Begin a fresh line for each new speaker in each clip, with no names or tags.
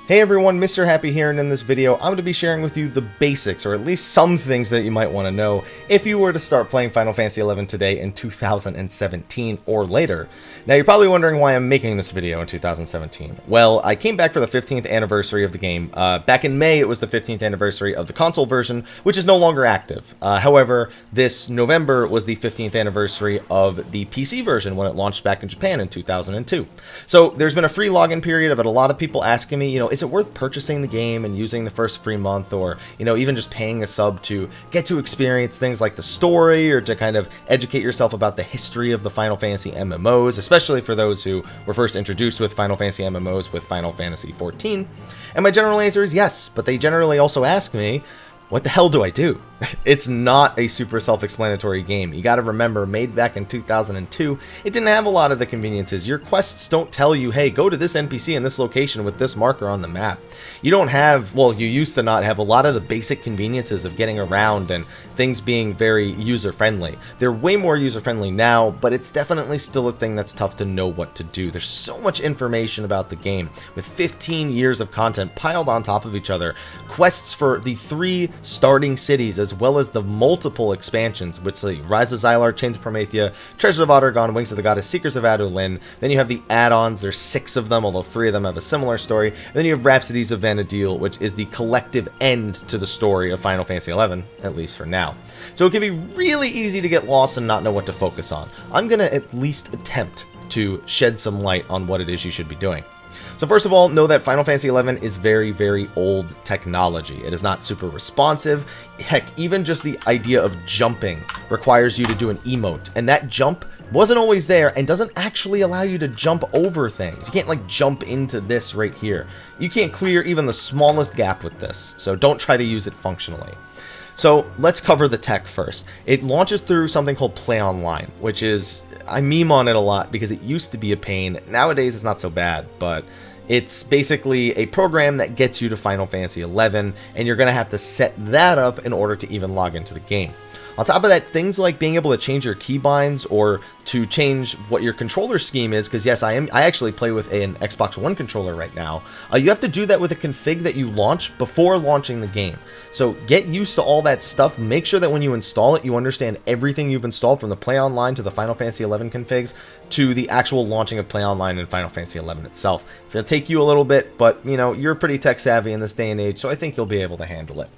Hey everyone, Mr. Happy here, and in this video I'm going to be sharing with you the basics, or at least some things that you might want to know if you were to start playing Final Fantasy XI today in 2017 or later. Now you're probably wondering why I'm making this video in 2017. Well, I came back for the 15th anniversary of the game. Back in May it was the 15th anniversary of the console version, which is no longer active. However, this November was the 15th anniversary of the PC version when it launched back in Japan in 2002. So there's been a free login period. I've had a lot of people asking me, is it worth purchasing the game and using the first free month, or even just paying a sub to get to experience things like the story, or to kind of educate yourself about the history of the Final Fantasy MMOs, especially for those who were first introduced with Final Fantasy MMOs with Final Fantasy XIV? And my general answer is yes, but they generally also ask me, what the hell do I do? It's not a super self-explanatory game. You gotta remember, made back in 2002, it didn't have a lot of the conveniences. Your quests don't tell you, hey, go to this NPC in this location with this marker on the map. You don't have, well, you used to not have a lot of the basic conveniences of getting around and things being very user-friendly. They're way more user-friendly now, but it's definitely still a thing that's tough to know what to do. There's so much information about the game, with 15 years of content piled on top of each other, quests for the 3 starting cities, as well as the multiple expansions, which are Rise of Xylar, Chains of Promethea, Treasures of Ottergon, Wings of the Goddess, Seekers of Adolin. Then you have the add-ons. There's 6 of them, although 3 of them have a similar story. And then you have Rhapsodies of Vana'diel, which is the collective end to the story of Final Fantasy XI, at least for now. So it can be really easy to get lost and not know what to focus on. I'm going to at least attempt to shed some light on what it is you should be doing. So first of all, know that Final Fantasy XI is very, very old technology. It is not super responsive. Heck, even just the idea of jumping requires you to do an emote, and that jump wasn't always there and doesn't actually allow you to jump over things. You can't like jump into this right here. You can't clear even the smallest gap with this, so don't try to use it functionally. So let's cover the tech first. It launches through something called Play Online, which is, I meme on it a lot because it used to be a pain. Nowadays it's not so bad, but it's basically a program that gets you to Final Fantasy XI, and you're going to have to set that up in order to even log into the game. On top of that, things like being able to change your keybinds or to change what your controller scheme is, because yes, I actually play with an Xbox One controller right now. You have to do that with a config that you launch before launching the game. So get used to all that stuff. Make sure that when you install it, you understand everything you've installed, from the Play Online to the Final Fantasy XI configs to the actual launching of Play Online in Final Fantasy XI itself. It's going to take you a little bit, but you're pretty tech savvy in this day and age, so I think you'll be able to handle it.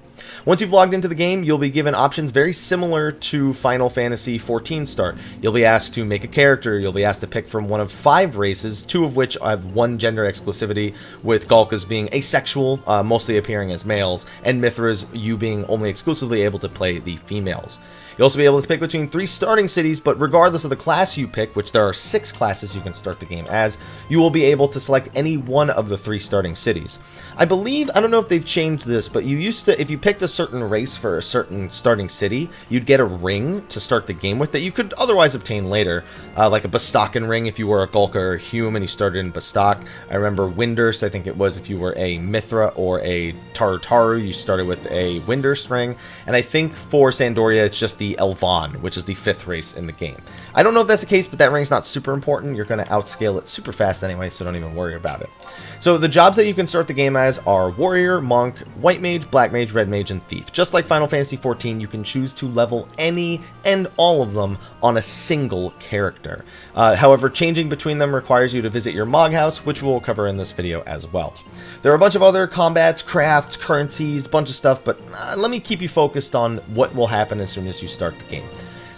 Once you've logged into the game, you'll be given options very similar to Final Fantasy XIV start. You'll be asked to make a character. You'll be asked to pick from one of 5 races, 2 of which have 1 gender exclusivity, with Galka's being asexual, mostly appearing as males, and Mithra's, you being only exclusively able to play the females. You'll also be able to pick between 3 starting cities, but regardless of the class you pick, which there are 6 classes you can start the game as, you will be able to select any one of the 3 starting cities. I don't know if they've changed this, but you used to, if you picked a certain race for a certain starting city, you'd get a ring to start the game with that you could otherwise obtain later, like a Bastakan ring if you were a Galka or a Hume and you started in Bastak. I remember Windurst, I think it was, if you were a Mithra or a Tarutaru, you started with a Windurst ring, and I think for Sandoria it's just the Elvan, which is the 5th race in the game. I don't know if that's the case, but that ring's not super important. You're going to outscale it super fast anyway, so don't even worry about it. So the jobs that you can start the game as are Warrior, Monk, White Mage, Black Mage, Red Mage, and Thief. Just like Final Fantasy XIV, you can choose to level any and all of them on a single character. However, changing between them requires you to visit your Mog House, which we'll cover in this video as well. There are a bunch of other combats, crafts, currencies, bunch of stuff, but let me keep you focused on what will happen as soon as you start the game.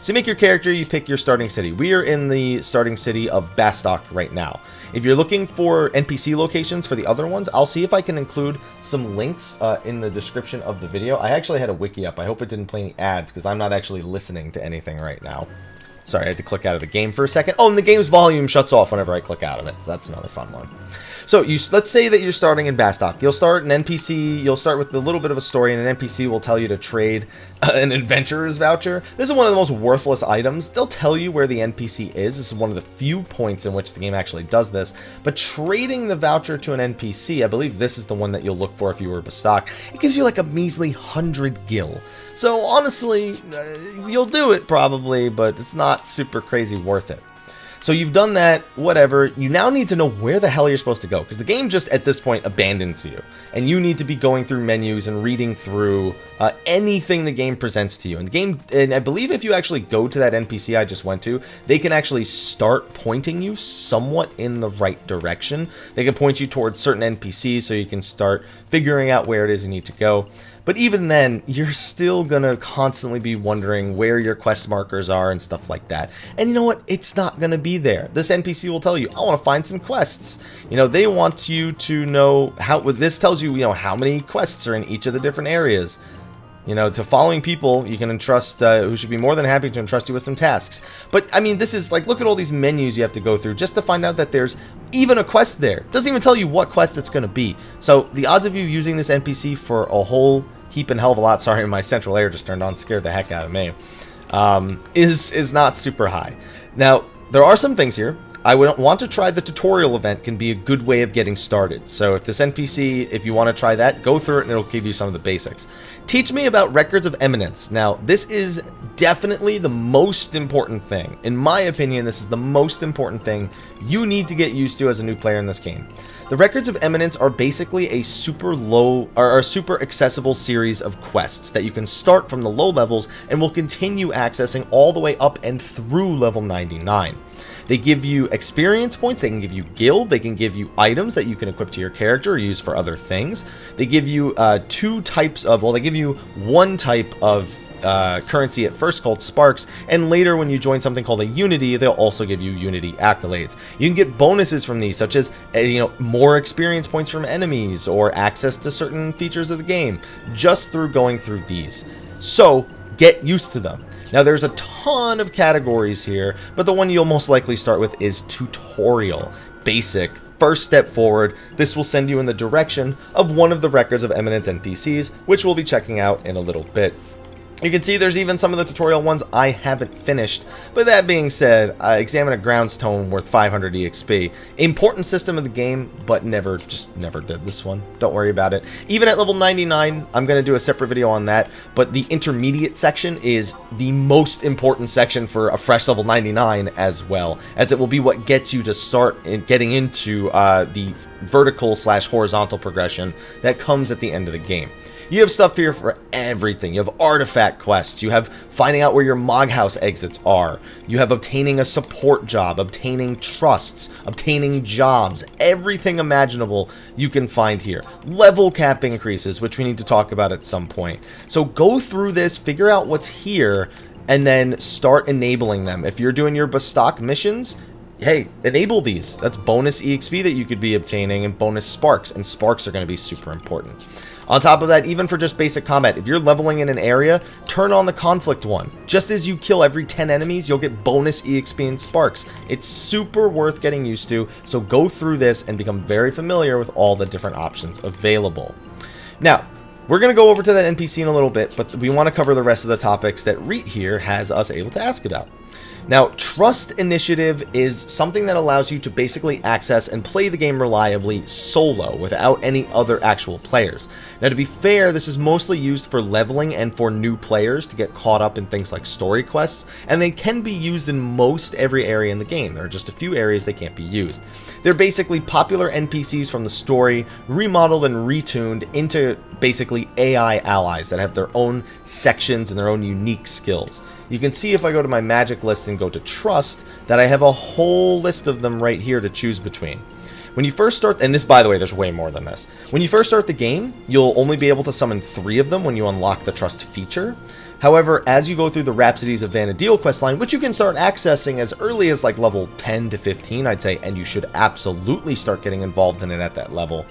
So you make your character, you pick your starting city. We are in the starting city of Bastok right now. If you're looking for NPC locations for the other ones, I'll see if I can include some links in the description of the video. I actually had a wiki up. I hope it didn't play any ads, because I'm not actually listening to anything right now. Sorry, I had to click out of the game for a second. Oh, and the game's volume shuts off whenever I click out of it, so that's another fun one. So let's say that you're starting in Bastok. You'll start an NPC, you'll start with a little bit of a story, and an NPC will tell you to trade an adventurer's voucher. This is one of the most worthless items. They'll tell you where the NPC is. This is one of the few points in which the game actually does this. But trading the voucher to an NPC, I believe this is the one that you'll look for if you were Bastok, it gives you like a measly 100 gil. So honestly, you'll do it probably, but it's not super crazy worth it. So you've done that, whatever. You now need to know where the hell you're supposed to go, because the game just at this point abandons you, and you need to be going through menus and reading through anything the game presents to you. And the game, and I believe if you actually go to that NPC I just went to, they can actually start pointing you somewhat in the right direction. They can point you towards certain NPCs so you can start figuring out where it is you need to go. But even then, you're still gonna constantly be wondering where your quest markers are and stuff like that. And you know what? It's not gonna be there. This NPC will tell you, I want to find some quests. You know, they want you to know how, this tells you, you know, how many quests are in each of the different areas. You know, to following people, you can entrust, who should be more than happy to entrust you with some tasks. But, I mean, this is like, look at all these menus you have to go through just to find out that there's even a quest there. Doesn't even tell you what quest it's going to be. So, the odds of you using this NPC for a whole heap and hell of a lot, sorry, my central air just turned on, scared the heck out of me, is not super high. Now, there are some things here. I would want to try the tutorial event, can be a good way of getting started. So if this NPC, if you want to try that, go through it and it'll give you some of the basics. Teach me about records of eminence. Now, this is definitely the most important thing. In my opinion, this is the most important thing you need to get used to as a new player in this game. The records of eminence are basically a super low or a super accessible series of quests that you can start from the low levels and will continue accessing all the way up and through level 99. They give you experience points, they can give you guild, they can give you items that you can equip to your character or use for other things. They give you two types of, well, they give you one type of currency at first called sparks, and later when you join something called a unity, they'll also give you unity accolades. You can get bonuses from these, such as you know, more experience points from enemies or access to certain features of the game just through going through these. So get used to them. Now there's a ton of categories here, but the one you'll most likely start with is tutorial. Basic. First step forward. This will send you in the direction of one of the records of eminence NPCs, which we'll be checking out in a little bit. You can see there's even some of the tutorial ones I haven't finished, but that being said, examine a ground stone worth 500 EXP. Important system of the game, but never did this one. Don't worry about it. Even at level 99, I'm going to do a separate video on that, but the intermediate section is the most important section for a fresh level 99 as well, as it will be what gets you to start getting into the vertical / horizontal progression that comes at the end of the game. You have stuff here for everything. You have artifact quests. You have finding out where your Mog House exits are. You have obtaining a support job, obtaining trusts, obtaining jobs, everything imaginable you can find here. Level cap increases, which we need to talk about at some point. So go through this, figure out what's here, and then start enabling them. If you're doing your Bestock missions, hey, enable these. That's bonus EXP that you could be obtaining and bonus sparks, and sparks are going to be super important. On top of that, even for just basic combat, if you're leveling in an area, turn on the conflict one. Just as you kill every 10 enemies, you'll get bonus EXP and sparks. It's super worth getting used to, so go through this and become very familiar with all the different options available. Now, we're going to go over to that NPC in a little bit, but we want to cover the rest of the topics that Reet here has us able to ask about. Now, Trust Initiative is something that allows you to basically access and play the game reliably solo without any other actual players. Now, to be fair, this is mostly used for leveling and for new players to get caught up in things like story quests, and they can be used in most every area in the game. There are just a few areas they can't be used. They're basically popular NPCs from the story, remodeled and retuned into basically AI allies that have their own sections and their own unique skills. You can see if I go to my magic list and go to Trust that I have a whole list of them right here to choose between. When you first start, and this, by the way, there's way more than this. When you first start the game, you'll only be able to summon 3 of them when you unlock the Trust feature. However, as you go through the Rhapsodies of Vana'diel questline, which you can start accessing as early as like level 10 to 15, I'd say, and you should absolutely start getting involved in it at that level,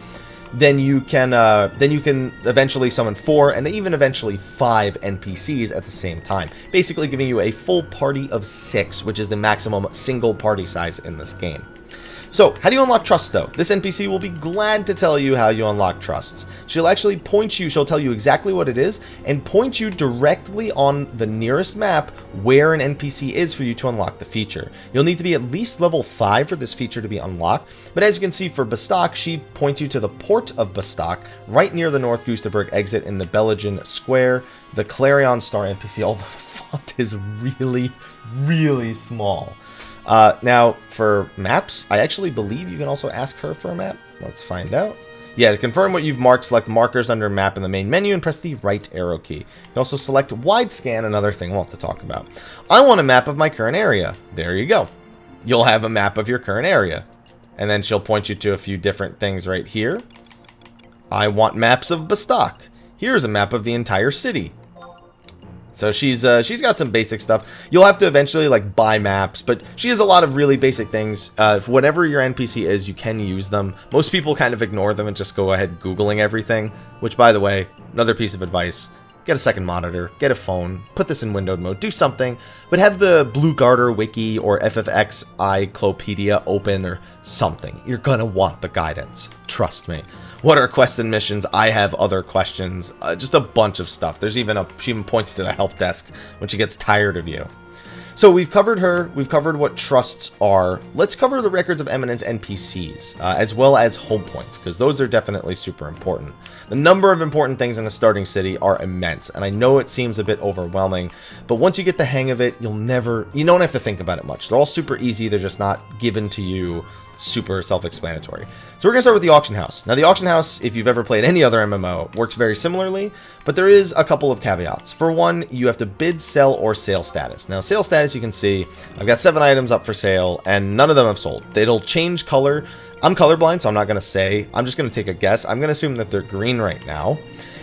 then you can eventually summon 4 and even eventually 5 NPCs at the same time, basically giving you a full party of 6, which is the maximum single party size in this game. So, how do you unlock Trust, though? This NPC will be glad to tell you how you unlock Trusts. She'll actually point you, she'll tell you exactly what it is, and point you directly on the nearest map where an NPC is for you to unlock the feature. You'll need to be at least level 5 for this feature to be unlocked, but as you can see for Bestock, she points you to the port of Bestock, right near the North Gustaberg exit in the Belgian Square. The Clarion Star NPC, although the font is really, really small. Now, for maps, I actually believe you can also ask her for a map. Let's find out. Yeah, to confirm what you've marked, select markers under map in the main menu and press the right arrow key. You can also select wide scan, another thing we'll have to talk about. I want a map of my current area. There you go. You'll have a map of your current area. And then she'll point you to a few different things right here. I want maps of Bastock. Here's a map of the entire city. So she's got some basic stuff. You'll have to eventually like buy maps, but she has a lot of really basic things. Whatever your NPC is, you can use them. Most people kind of ignore them and just go ahead Googling everything, which, by the way, another piece of advice. Get a second monitor, get a phone, put this in windowed mode, do something, but have the Blue Garter Wiki or FFX Encyclopedia open or something. You're gonna want the guidance. Trust me. What are quests and missions? I have other questions. Just a bunch of stuff. There's even she even points to the help desk when she gets tired of you. So we've covered her. We've covered what trusts are. Let's cover the records of eminence NPCs, as well as home points, because those are definitely super important. The number of important things in a starting city are immense, and I know it seems a bit overwhelming, but once you get the hang of it, you don't have to think about it much. They're all super easy. They're just not given to you super self-explanatory. So we're going to start with the auction house. Now, the auction house, if you've ever played any other MMO, works very similarly, but there is a couple of caveats. For one, you have to bid, sell, or sale status. Now, sale status, you can see, I've got 7 items up for sale, and none of them have sold. It'll change color. I'm colorblind, so I'm not going to say. I'm just going to take a guess. I'm going to assume that they're green right now,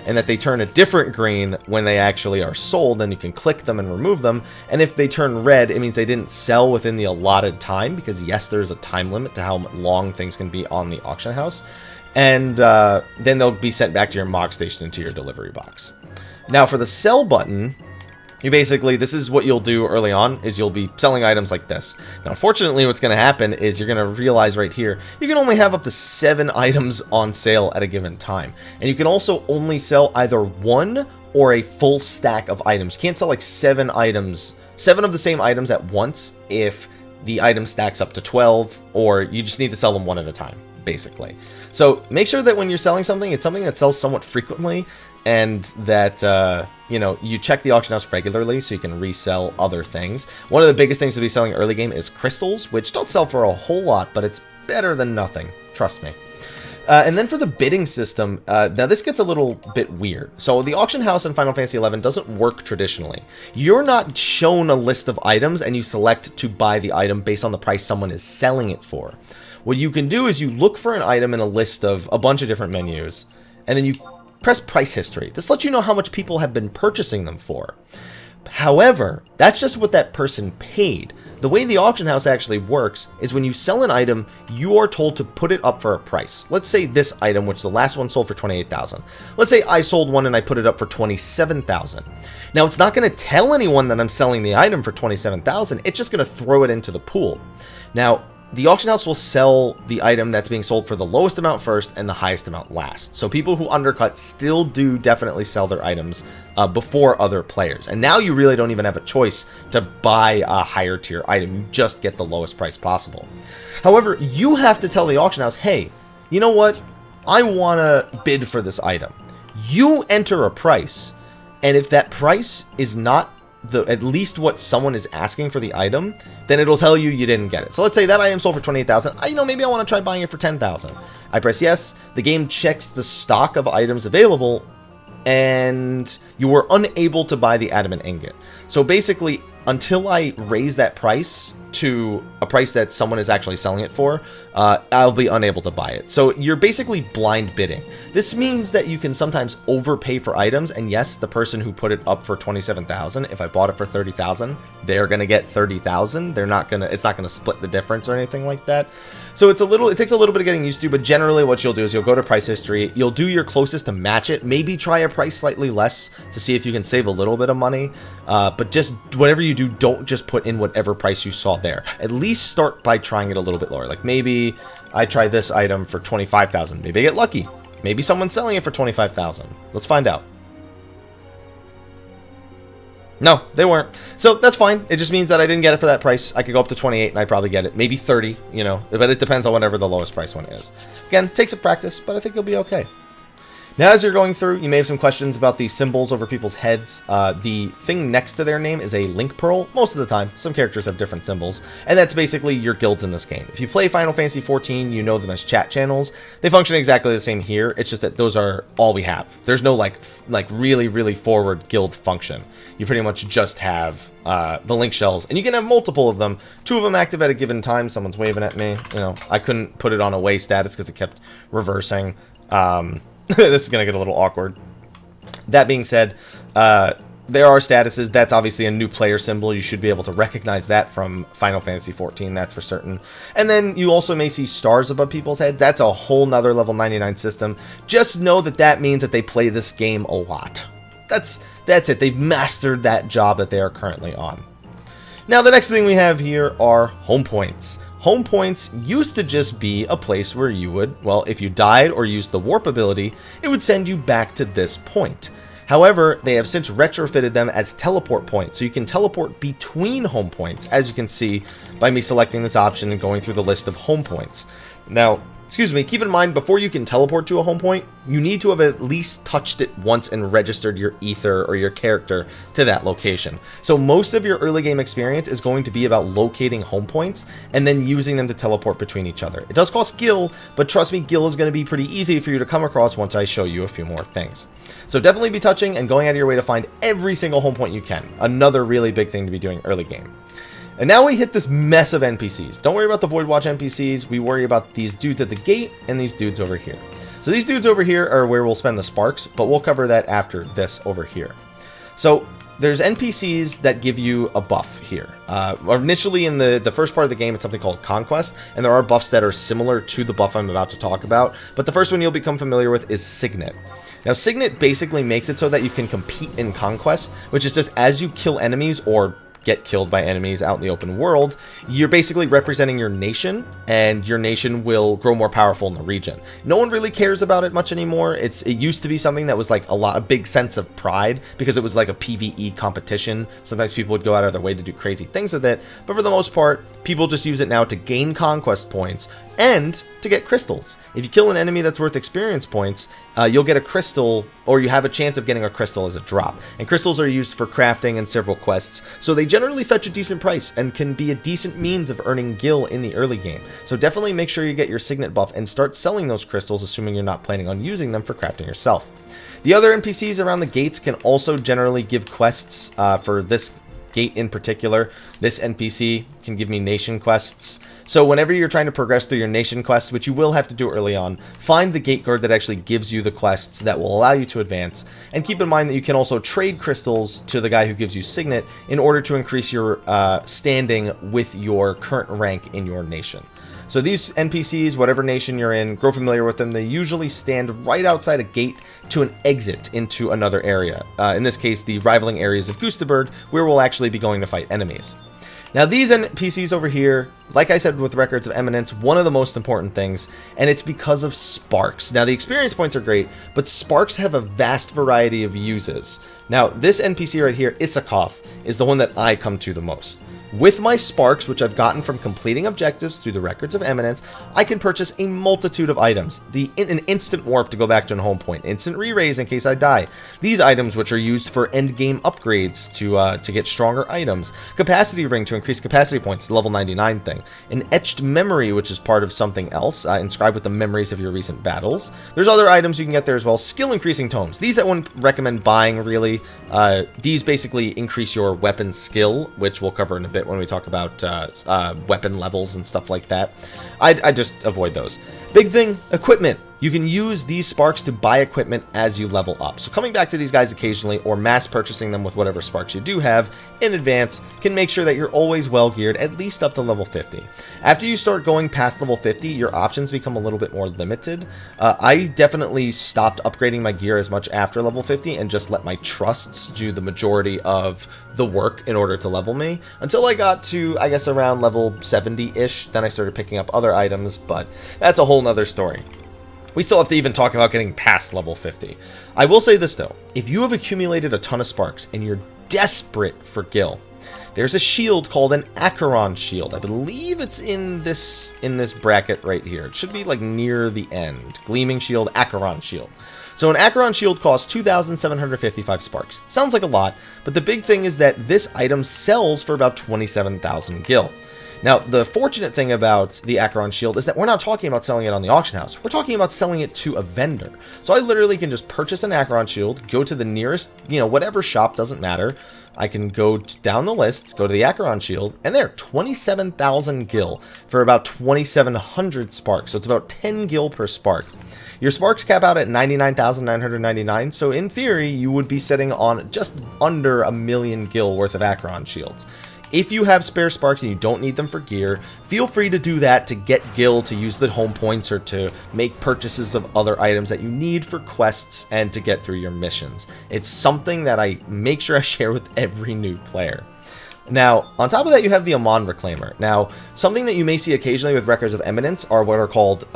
and that they turn a different green when they actually are sold, and you can click them and remove them. And if they turn red, it means they didn't sell within the allotted time, because yes, there's a time limit to how long things can be on the auction house. And then they'll be sent back to your MOG station into your delivery box. Now for the sell button, this is what you'll do early on, is you'll be selling items like this. Now, unfortunately, what's going to happen is you're going to realize right here, you can only have up to 7 items on sale at a given time. And you can also only sell either 1 or a full stack of items. You can't sell like 7 items, 7 of the same items at once if the item stacks up to 12, or you just need to sell them 1 at a time, basically. So make sure that when you're selling something, it's something that sells somewhat frequently, and that, you check the auction house regularly so you can resell other things. One of the biggest things to be selling early game is crystals, which don't sell for a whole lot, but it's better than nothing. Trust me. And then for the bidding system, now this gets a little bit weird. So the auction house in Final Fantasy XI doesn't work traditionally. You're not shown a list of items and you select to buy the item based on the price someone is selling it for. What you can do is you look for an item in a list of a bunch of different menus, and then you press price history. This lets you know how much people have been purchasing them for. However, that's just what that person paid. The way the auction house actually works is when you sell an item, you are told to put it up for a price. Let's say this item, which the last one sold for 28,000. Let's say I sold one and I put it up for 27,000. Now, it's not going to tell anyone that I'm selling the item for 27,000. It's just going to throw it into the pool. Now, the auction house will sell the item that's being sold for the lowest amount first and the highest amount last. So people who undercut still do definitely sell their items before other players. And now you really don't even have a choice to buy a higher tier item. You just get the lowest price possible. However, you have to tell the auction house, hey, you know what? I want to bid for this item. You enter a price, and if that price is not at least what someone is asking for the item, then it'll tell you you didn't get it. So let's say that item sold for 28,000. Maybe I want to try buying it for 10,000. I press yes. The game checks the stock of items available, and you were unable to buy the adamant ingot. So basically, until I raise that price to a price that someone is actually selling it for, I'll be unable to buy it. So you're basically blind bidding. This means that you can sometimes overpay for items, and yes, the person who put it up for 27,000, if I bought it for 30,000, they're gonna get 30,000. It's not gonna split the difference or anything like that. So it takes a little bit of getting used to, but generally what you'll do is you'll go to price history, you'll do your closest to match it, maybe try a price slightly less to see if you can save a little bit of money, but just whatever you do, don't just put in whatever price you saw there. At least start by trying it a little bit lower. Like maybe I try this item for 25,000. Maybe I get lucky. Maybe someone's selling it for 25,000. Let's find out. No, they weren't. So that's fine. It just means that I didn't get it for that price. I could go up to 28 and I'd probably get it. Maybe 30, but it depends on whatever the lowest price one is. Again, takes some practice, but I think you'll be okay. Now, as you're going through, you may have some questions about the symbols over people's heads. The thing next to their name is a link pearl. Most of the time, some characters have different symbols, and that's basically your guilds in this game. If you play Final Fantasy XIV, you know them as chat channels. They function exactly the same here. It's just that those are all we have. There's no like really, really forward guild function. You pretty much just have the link shells, and you can have multiple of them. 2 of them active at a given time. Someone's waving at me. You know, I couldn't put it on away status because it kept reversing. This is going to get a little awkward. That being said, there are statuses. That's obviously a new player symbol. You should be able to recognize that from Final Fantasy XIV, that's for certain. And then you also may see stars above people's heads. That's a whole nother level 99 system. Just know that that means that they play this game a lot. That's it. They've mastered that job that they are currently on. Now, the next thing we have here are home points. Home points used to just be a place where you would, well, if you died or used the warp ability, it would send you back to this point. However, they have since retrofitted them as teleport points, so you can teleport between home points, as you can see by me selecting this option and going through the list of home points. Now, keep in mind, before you can teleport to a home point, you need to have at least touched it once and registered your ether or your character to that location. So most of your early game experience is going to be about locating home points and then using them to teleport between each other. It does cost gil, but trust me, gil is going to be pretty easy for you to come across once I show you a few more things. So definitely be touching and going out of your way to find every single home point you can. Another really big thing to be doing early game. And now we hit this mess of NPCs. Don't worry about the Void Watch NPCs. We worry about these dudes at the gate and these dudes over here. So these dudes over here are where we'll spend the sparks, but we'll cover that after this over here. So there's NPCs that give you a buff here. Initially in the first part of the game, it's something called Conquest, and there are buffs that are similar to the buff I'm about to talk about. But the first one you'll become familiar with is Signet. Now, Signet basically makes it so that you can compete in Conquest, which is just as you kill enemies or get killed by enemies out in the open world, you're basically representing your nation, and your nation will grow more powerful in the region. No one really cares about it much anymore. It used to be something that was like a big sense of pride because it was like a PvE competition. Sometimes people would go out of their way to do crazy things with it, but for the most part, people just use it now to gain conquest points and to get crystals. If you kill an enemy that's worth experience points, you'll get a crystal, or you have a chance of getting a crystal as a drop. And crystals are used for crafting and several quests, so they generally fetch a decent price and can be a decent means of earning gil in the early game. So definitely make sure you get your Signet buff and start selling those crystals, assuming you're not planning on using them for crafting yourself. The other NPCs around the gates can also generally give quests. For this gate in particular, this NPC can give me nation quests. So whenever you're trying to progress through your nation quests, which you will have to do early on, find the gate guard that actually gives you the quests that will allow you to advance. And keep in mind that you can also trade crystals to the guy who gives you Signet in order to increase your standing with your current rank in your nation. So these NPCs, whatever nation you're in, grow familiar with them. They usually stand right outside a gate to an exit into another area. In this case, the rivaling areas of Gustaberg, where we'll actually be going to fight enemies. Now, these NPCs over here, like I said with Records of Eminence, one of the most important things, and it's because of sparks. Now, the experience points are great, but sparks have a vast variety of uses. Now, this NPC right here, Isakoth, is the one that I come to the most. With my sparks, which I've gotten from completing objectives through the Records of Eminence, I can purchase a multitude of items. An instant warp to go back to a home point, instant re-raise in case I die. These items, which are used for endgame upgrades to get stronger items. Capacity ring to increase capacity points, the level 99 thing. An etched memory, which is part of something else, inscribed with the memories of your recent battles. There's other items you can get there as well. Skill increasing tomes. These I wouldn't recommend buying, really. These basically increase your weapon skill, which we'll cover in a bit when we talk about weapon levels and stuff like that. I just avoid those. Big thing, equipment. You can use these sparks to buy equipment as you level up. So coming back to these guys occasionally or mass purchasing them with whatever sparks you do have in advance can make sure that you're always well geared, at least up to level 50. After you start going past level 50, your options become a little bit more limited. I definitely stopped upgrading my gear as much after level 50 and just let my trusts do the majority of the work in order to level me until I got to, I guess, around level 70-ish. Then I started picking up other items, but that's a whole nother story. We still have to even talk about getting past level 50. I will say this though, if you have accumulated a ton of sparks and you're desperate for gil, There's a shield called an Acheron shield. I believe it's in this bracket right here. It should be like near the end. Gleaming shield, Acheron shield. So an Acheron shield costs 2,755 sparks. Sounds like a lot, but the big thing is that this item sells for about 27,000 gil. Now, the fortunate thing about the Acheron shield is that we're not talking about selling it on the auction house. We're talking about selling it to a vendor. So I literally can just purchase an Acheron shield, go to the nearest, whatever shop, doesn't matter. I can go down the list, go to the Acheron shield, and there, 27,000 gil for about 2,700 sparks. So it's about 10 gil per spark. Your sparks cap out at 99,999, so in theory, you would be sitting on just under 1,000,000 gil worth of Acheron shields. If you have spare sparks and you don't need them for gear, feel free to do that to get gil, to use the home points, or to make purchases of other items that you need for quests and to get through your missions. It's something that I make sure I share with every new player. Now, on top of that, you have the Amon Reclaimer. Now, something that you may see occasionally with Records of Eminence are what are called,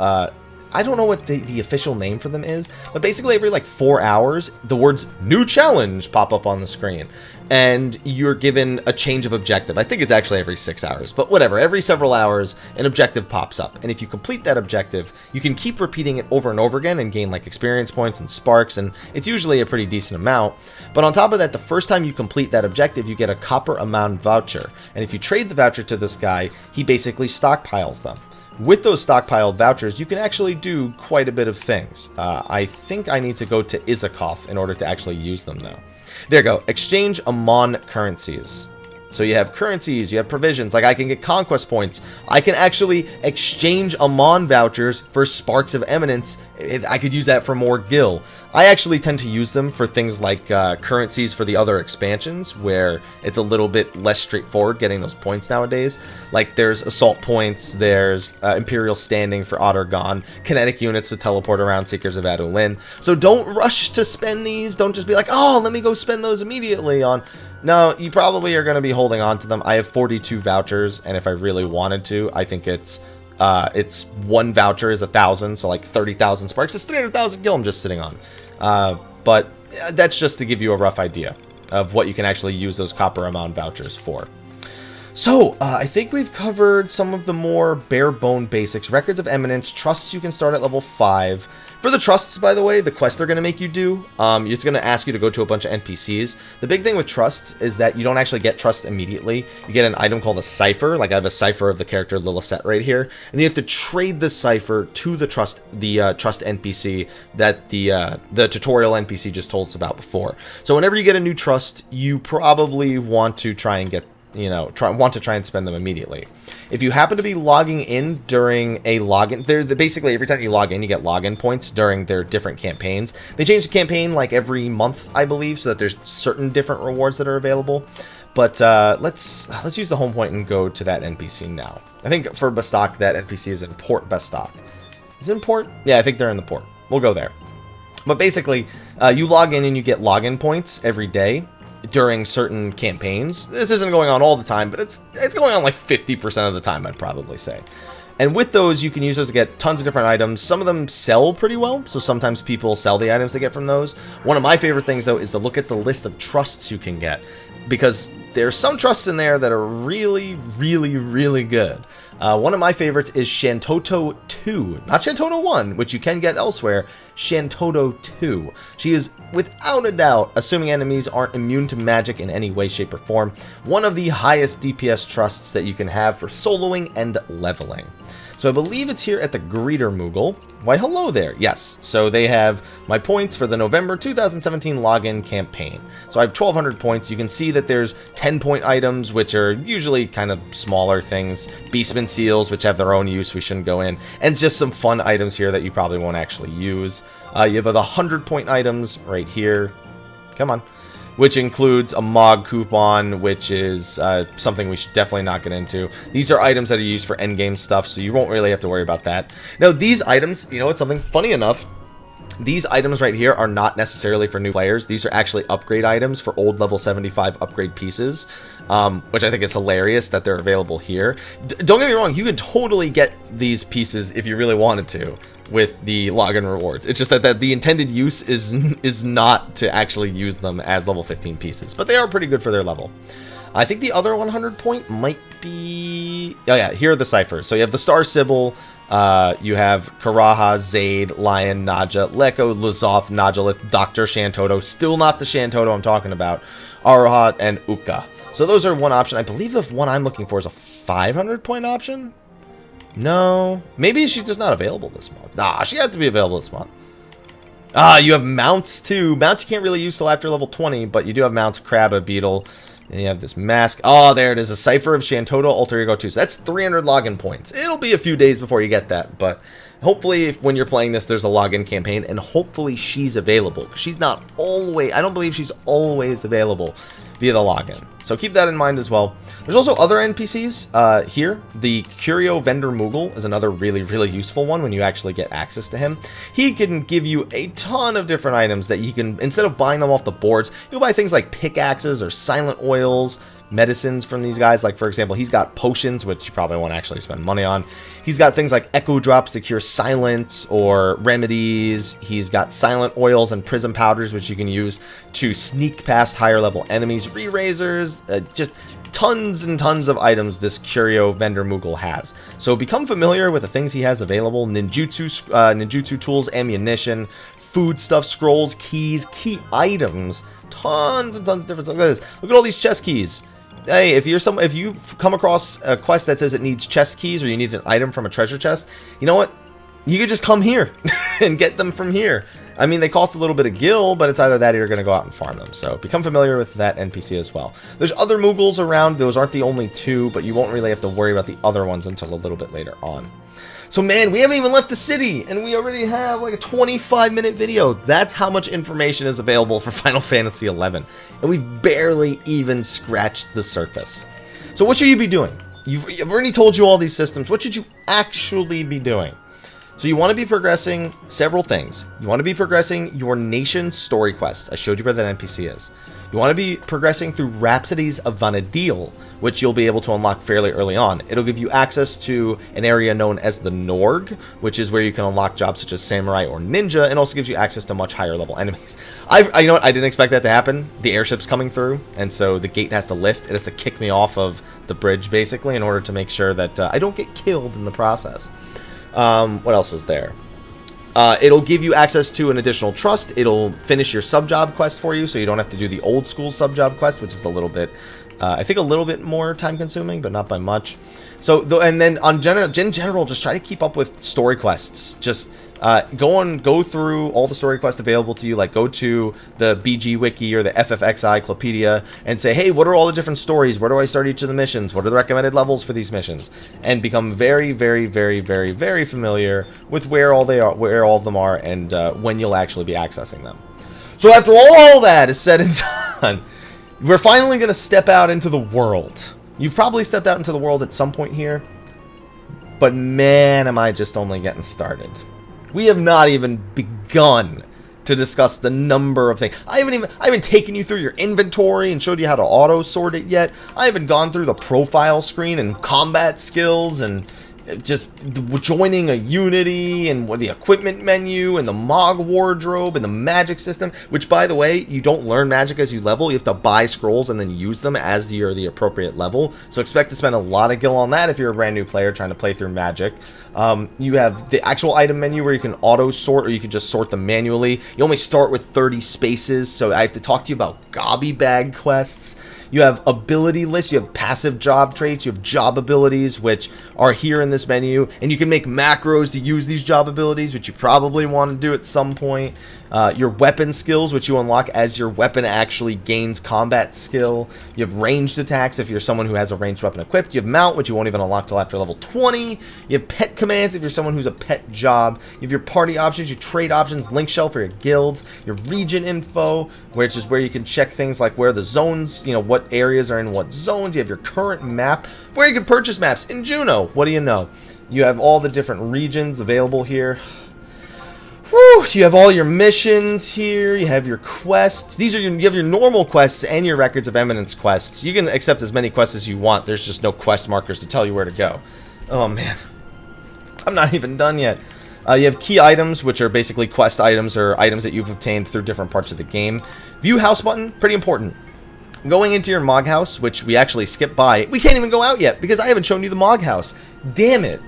I don't know what the official name for them is, but basically every like 4 hours, the words "New Challenge" pop up on the screen, and you're given a change of objective. I think it's actually every 6 hours, but whatever. Every several hours, an objective pops up, and if you complete that objective, you can keep repeating it over and over again and gain like experience points and sparks, and it's usually a pretty decent amount. But on top of that, the first time you complete that objective, you get a copper amount voucher, and if you trade the voucher to this guy, he basically stockpiles them. With those stockpiled vouchers, you can actually do quite a bit of things. I think I need to go to Izakoth in order to actually use them, though. There you go. Exchange Amon currencies. So you have currencies, you have provisions, like I can get conquest points. I can actually exchange Amon vouchers for Sparks of Eminence. I could use that for more gil. I actually tend to use them for things like currencies for the other expansions, where it's a little bit less straightforward getting those points nowadays. Like there's assault points, there's Imperial Standing for Ottergon, kinetic units to teleport around Seekers of Adolin. So don't rush to spend these. Don't just be like, oh, let me go spend those immediately on... No, you probably are going to be holding on to them. I have 42 vouchers, and if I really wanted to, I think it's one voucher is 1,000, so like 30,000 sparks. It's 300,000 gil I'm just sitting on. But that's just to give you a rough idea of what you can actually use those copper amount vouchers for. So, I think we've covered some of the more bare-bone basics. Records of Eminence, trusts you can start at level 5. For the trusts, by the way, the quest they're going to make you do, it's going to ask you to go to a bunch of NPCs. The big thing with trusts is that you don't actually get trusts immediately. You get an item called a cipher, like I have a cipher of the character Lillicet right here, and then you have to trade the cipher to the trust NPC that the tutorial NPC just told us about before. So whenever you get a new trust, you probably want to try and get try and spend them immediately. If you happen to be logging in during a login, basically every time you log in, you get login points during their different campaigns. They change the campaign like every month, I believe, so that there's certain different rewards that are available. But let's use the home point and go to that NPC now. I think for Bastok, that NPC is in Port Bastok. Is it in Port? Yeah, I think they're in the port. We'll go there. But basically, you log in and you get login points every day during certain campaigns. This isn't going on all the time, but it's going on like 50% of the time, I'd probably say. And with those, you can use those to get tons of different items. Some of them sell pretty well, so sometimes people sell the items they get from those. One of my favorite things, though, is to look at the list of trusts you can get, because there's some trusts in there that are really, really, really good. One of my favorites is Shantoto 2, not Shantoto 1, which you can get elsewhere, Shantoto 2. She is, without a doubt, assuming enemies aren't immune to magic in any way, shape, or form, one of the highest DPS trusts that you can have for soloing and leveling. So I believe it's here at the Greeter Moogle. Why, hello there. Yes, so they have my points for the November 2017 login campaign. So I have 1,200 points. You can see that there's 10-point items, which are usually kind of smaller things. Beastman seals, which have their own use. We shouldn't go in. And just some fun items here that you probably won't actually use. You have the 100-point items right here. Come on. Which includes a Mog coupon, which is something we should definitely not get into. These are items that are used for endgame stuff, so you won't really have to worry about that. Now, these items, you know what's something funny enough? These items right here are not necessarily for new players. These are actually upgrade items for old level 75 upgrade pieces, which I think is hilarious that they're available here. Don't get me wrong, you can totally get these pieces if you really wanted to with the login rewards. It's just that the intended use is not to actually use them as level 15 pieces, but they are pretty good for their level. I think the other 100 point might be... Oh yeah, here are the ciphers. So you have the Star Sybil, you have Karaha, Zaid, Lion, Naja, Leko, Lazoth, Najalith, Dr. Shantoto, still not the Shantoto I'm talking about, Arahat, and Uka. So those are one option. I believe the one I'm looking for is a 500 point option? No. Maybe she's just not available this month. Nah, she has to be available this month. You have mounts too. Mounts you can't really use till after level 20, but you do have mounts, Crabba, Beetle. And you have this mask. Oh, there it is. A Cipher of Shantoto, Alter Ego 2. So that's 300 login points. It'll be a few days before you get that. But hopefully, when you're playing this, there's a login campaign. And hopefully, she's available. Because she's not always... I don't believe she's always available via the login. So keep that in mind as well. There's also other NPCs here. The Curio Vendor Moogle is another really, really useful one when you actually get access to him. He can give you a ton of different items that you can, instead of buying them off the boards, you'll buy things like pickaxes or silent oils, medicines from these guys. Like, for example, he's got potions, which you probably won't actually spend money on. He's got things like echo drops to cure silence or remedies. He's got silent oils and prism powders, which you can use to sneak past higher level enemies, re-razors, just tons and tons of items this Curio Vendor Moogle has. So become familiar with the things he has available. Ninjutsu tools, ammunition, foodstuff, scrolls, keys, key items, tons and tons of different stuff. Look at this. Look at all these chest keys. Hey, if you come across a quest that says it needs chest keys or you need an item from a treasure chest, you know what? You could just come here and get them from here. I mean, they cost a little bit of gil, but it's either that or you're going to go out and farm them. So become familiar with that NPC as well. There's other Moogles around. Those aren't the only two, but you won't really have to worry about the other ones until a little bit later on. So man, we haven't even left the city, and we already have like a 25-minute video. That's how much information is available for Final Fantasy XI. And we've barely even scratched the surface. So what should you be doing? I've already told you all these systems. What should you actually be doing? So you want to be progressing several things. You want to be progressing your nation's story quests. I showed you where that NPC is. You want to be progressing through Rhapsodies of Vana'diel, which you'll be able to unlock fairly early on. It'll give you access to an area known as the Norg, which is where you can unlock jobs such as Samurai or Ninja, and also gives you access to much higher level enemies. You know what? I didn't expect that to happen. The airship's coming through, and so the gate has to lift. It has to kick me off of the bridge, basically, in order to make sure that I don't get killed in the process. What else was there? It'll give you access to an additional trust. It'll finish your sub-job quest for you, so you don't have to do the old school sub-job quest, which is a little bit, I think a little bit more time-consuming, but not by much. So, and then in general, just try to keep up with story quests. Just go through all the story quests available to you. Like, go to the BG Wiki or the FFXI Clopedia and say, hey, what are all the different stories? Where do I start each of the missions? What are the recommended levels for these missions? And become very, very, very, very, very familiar with where all of them are, and when you'll actually be accessing them. So after all that is said and done, we're finally going to step out into the world. You've probably stepped out into the world at some point here, but man, am I just only getting started. We have not even begun to discuss the number of things. I haven't taken you through your inventory and showed you how to auto sort it yet. I haven't gone through the profile screen and combat skills and just joining a unity and the equipment menu and the Mog wardrobe and the magic system, which, by the way, you don't learn magic as you level. You have to buy scrolls and then use them as you're the appropriate level. So expect to spend a lot of gil on that if you're a brand new player trying to play through magic. You have the actual item menu where you can auto sort, or you can just sort them manually. You only start with 30 spaces, so I have to talk to you about gobby bag quests. You have ability lists, you have passive job traits, you have job abilities, which are here in this menu, and you can make macros to use these job abilities, which you probably want to do at some point. Your weapon skills, which you unlock as your weapon actually gains combat skill. You have ranged attacks if you're someone who has a ranged weapon equipped. You have mount, which you won't even unlock till after level 20. You have pet commands if you're someone who's a pet job. You have your party options, your trade options, link shell for your guilds, your region info, which is where you can check things like where the zones, you know, what areas are in what zones. You have your current map, where you can purchase maps in Juno. What do you know? You have all the different regions available here. Whew, you have all your missions here. You have your quests. You have your normal quests and your records of eminence quests. You can accept as many quests as you want. There's just no quest markers to tell you where to go. Oh man, I'm not even done yet. You have key items, which are basically quest items or items that you've obtained through different parts of the game. View house button, pretty important. Going into your Mog house, which we actually skipped by. We can't even go out yet because I haven't shown you the Mog house. Damn it.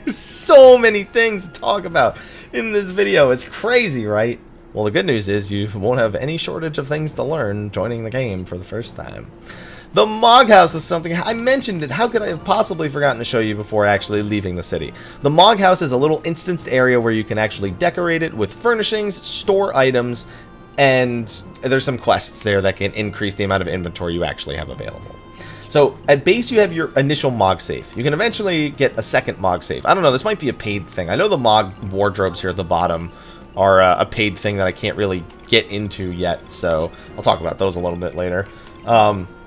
There's so many things to talk about in this video. It's crazy, right? Well, the good news is you won't have any shortage of things to learn joining the game for the first time. The Mog house is something, I mentioned it, how could I have possibly forgotten to show you before actually leaving the city? The Mog house is a little instanced area where you can actually decorate it with furnishings, store items, and there's some quests there that can increase the amount of inventory you actually have available. So at base you have your initial Mog safe. You can eventually get a second Mog safe. I don't know, this might be a paid thing. I know the Mog wardrobes here at the bottom are a paid thing that I can't really get into yet, so I'll talk about those a little bit later.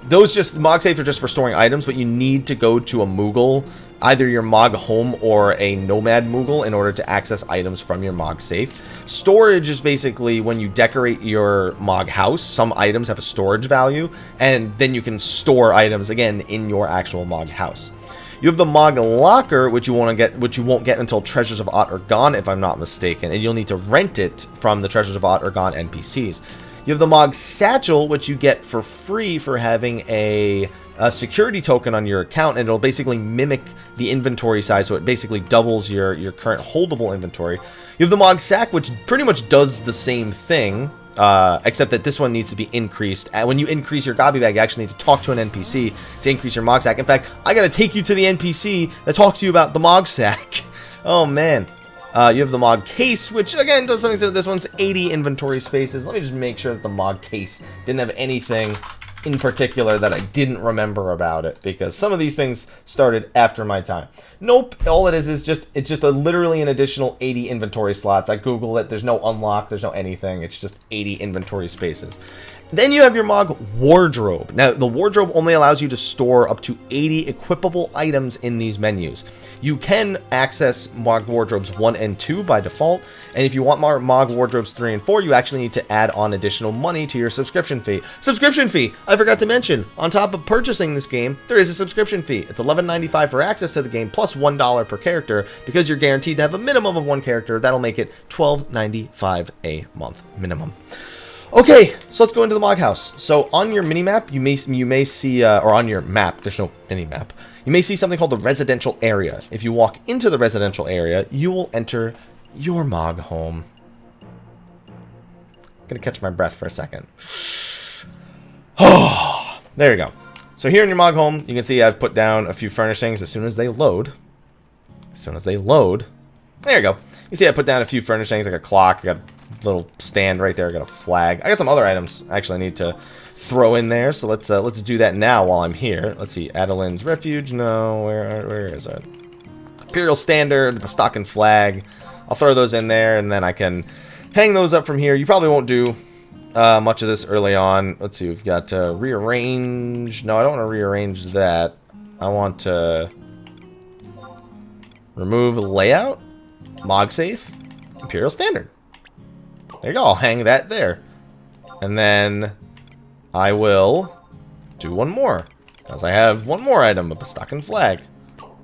Those Mog safes are just for storing items, but you need to go to a Moogle, either your Mog home or a Nomad Moogle, in order to access items from your Mog safe. Storage is basically when you decorate your Mog house, some items have a storage value, and then you can store items again in your actual Mog house. You have the Mog locker, which you won't get until Treasures of Ott are gone, if I'm not mistaken, and you'll need to rent it from the Treasures of Ott are gone NPCs. You have the Mog satchel, which you get for free for having a security token on your account, and it'll basically mimic the inventory size, so it basically doubles your current holdable inventory. You have the Mog sack, which pretty much does the same thing, except that this one needs to be increased. When you increase your gobby bag, you actually need to talk to an NPC to increase your Mog sack. In fact, I gotta take you to the NPC that talks to you about the Mog sack. Oh man. You have the Mog case, which again does something. So this one's 80 inventory spaces. Let me just make sure that the Mog case didn't have anything in particular that I didn't remember about it, because some of these things started after my time. Nope, all it is it's just literally an additional 80 inventory slots. I googled it. There's no unlock. There's no anything. It's just 80 inventory spaces. Then you have your Mog wardrobe. Now, the wardrobe only allows you to store up to 80 equipable items in these menus. You can access Mog wardrobes 1 and 2 by default, and if you want more Mog wardrobes 3 and 4, you actually need to add on additional money to your subscription fee. Subscription fee! I forgot to mention, on top of purchasing this game, there is a subscription fee. It's $11.95 for access to the game, plus $1 per character, because you're guaranteed to have a minimum of 1 character. That'll make it $12.95 a month minimum. Okay, so let's go into the Mog house. So on your minimap, you may see, or on your map, there's no minimap, you may see something called the residential area. If you walk into the residential area, you will enter your Mog home. I'm gonna catch my breath for a second. Oh, there you go. So here in your Mog home, you can see I've put down a few furnishings. As soon as they load, there you go. You see I put down a few furnishings, like a clock, I got little stand right there. I got a flag. I got some other items I actually need to throw in there. So let's do that now while I'm here. Let's see. Adeline's Refuge. No, where is it? Imperial Standard, Bastakan Flag. I'll throw those in there, and then I can hang those up from here. You probably won't do much of this early on. Let's see. We've got rearrange. No, I don't want to rearrange that. I want to remove layout, Mog safe, Imperial Standard. There you go, I'll hang that there. And then I will do one more, because I have one more item, a Bastakan flag.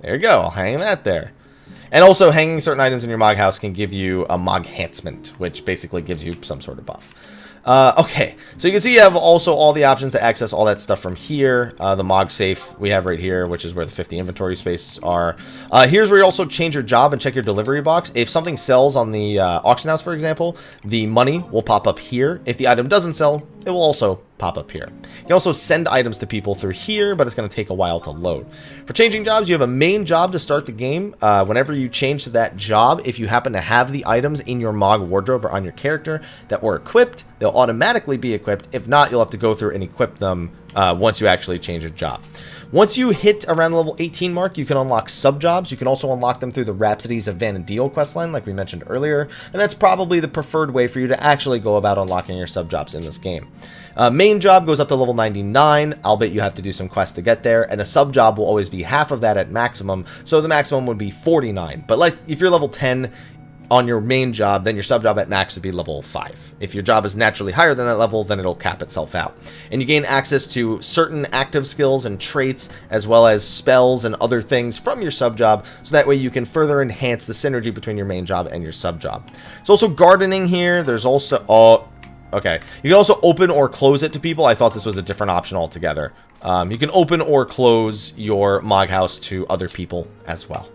There you go, I'll hang that there. And also, hanging certain items in your Mog house can give you a Mog enhancement, which basically gives you some sort of buff. Okay, so you can see you have also all the options to access all that stuff from here. The Mog safe we have right here, which is where the 50 inventory spaces are. Here's where you also change your job and check your delivery box. If something sells on the auction house, for example, the money will pop up here. If the item doesn't sell, it will also pop up here. You can also send items to people through here, but it's going to take a while to load. For changing jobs, you have a main job to start the game. Whenever you change to that job, if you happen to have the items in your Mog wardrobe or on your character that were equipped, they'll automatically be equipped. If not, you'll have to go through and equip them once you actually change a job. Once you hit around the level 18 mark, you can unlock sub-jobs. You can also unlock them through the Rhapsodies of Vana'diel questline, like we mentioned earlier, and that's probably the preferred way for you to actually go about unlocking your sub-jobs in this game. Main job goes up to level 99, albeit you have to do some quests to get there, and a sub-job will always be half of that at maximum, so the maximum would be 49. But like if you're level 10 on your main job, then your sub-job at max would be level 5. If your job is naturally higher than that level, then it'll cap itself out. And you gain access to certain active skills and traits, as well as spells and other things from your sub-job, so that way you can further enhance the synergy between your main job and your sub-job. There's also gardening here. There's also... Okay. You can also open or close it to people. I thought this was a different option altogether. You can open or close your Mog House to other people as well.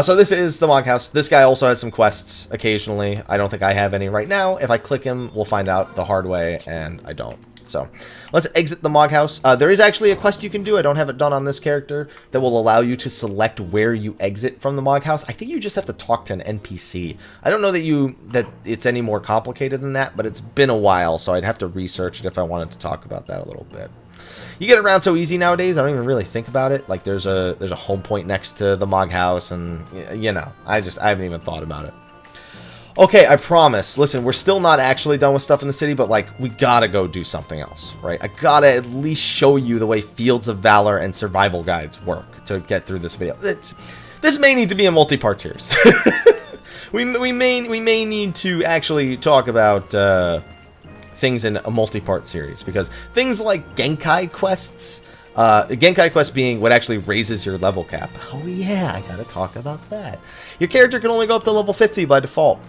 So this is the Mog House. This guy also has some quests occasionally. I don't think I have any right now. If I click him, we'll find out the hard way, and I don't. So let's exit the Mog House. There is actually a quest you can do. I don't have it done on this character that will allow you to select where you exit from the Mog House. I think you just have to talk to an NPC. I don't know that it's any more complicated than that, but it's been a while, so I'd have to research it if I wanted to talk about that a little bit. You get around so easy nowadays, I don't even really think about it. Like, there's a home point next to the Mog House, and, you know, I haven't even thought about it. Okay, I promise. Listen, we're still not actually done with stuff in the city, but, like, we gotta go do something else, right? I gotta at least show you the way Fields of Valor and survival guides work to get through this video. This may need to be a multi-part series. we may need to actually talk about things in a multi-part series, because things like Genkai quests, Genkai quest being what actually raises your level cap. Oh yeah, I gotta talk about that. Your character can only go up to level 50 by default.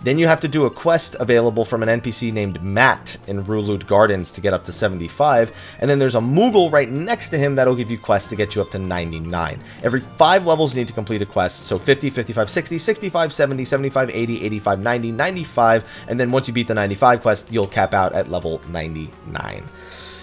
Then you have to do a quest available from an NPC named Matt in Rulud Gardens to get up to 75, and then there's a Moogle right next to him that'll give you quests to get you up to 99. Every 5 levels you need to complete a quest, so 50, 55, 60, 65, 70, 75, 80, 85, 90, 95, and then once you beat the 95 quest, you'll cap out at level 99.